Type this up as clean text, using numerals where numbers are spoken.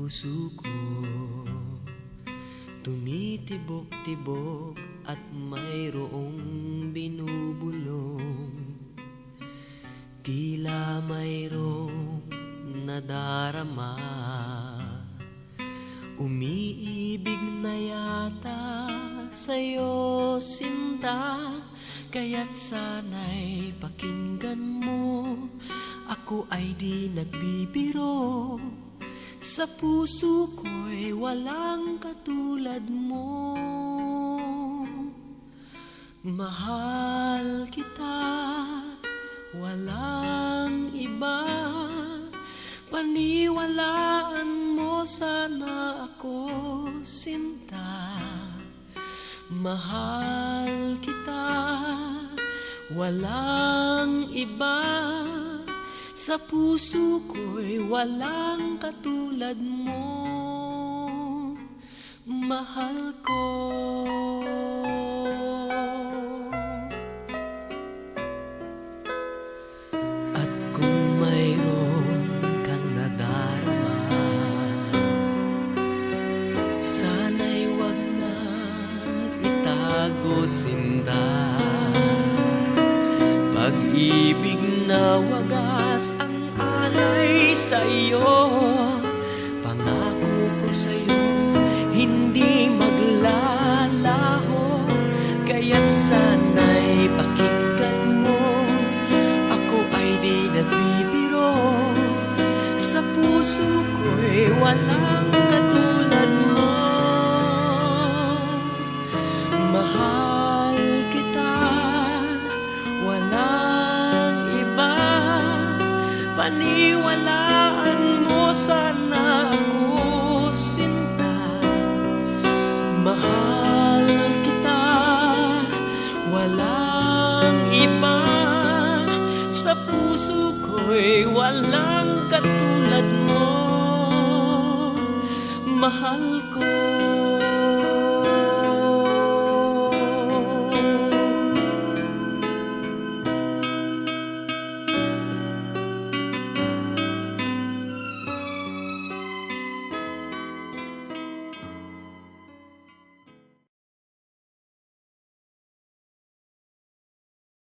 puso ko tumitibok-tibok at mayroong binubulong, tila mayroong nadarama. Umiibig na yata sa'yo, sinta, kaya't sana'y pakinggan mo. Ako ay di nagbibiro, sa puso ko'y walang katulad mo. Mahal kita, walang iba, paniwalaan mo sana ako, sinta. Mahal kita, walang iba, sa puso ko'y walang katulad mo. Mahal ko. At kung mayroon kang nadarama, sana'y wag nang itago, sinta. Pag-ibig na wagas ang alay sa'yo, pangako ko sa'yo hindi maglalaho. Kaya't sana'y pakinggan mo, ako ay di nagbibiro, sa puso ko'y walang katulad mo. Mahal kita, walang iba, paniwalaan mo sana ako, sinta. Mahal kita, walang iba, sa puso ko'y walang katulad mo. Mahal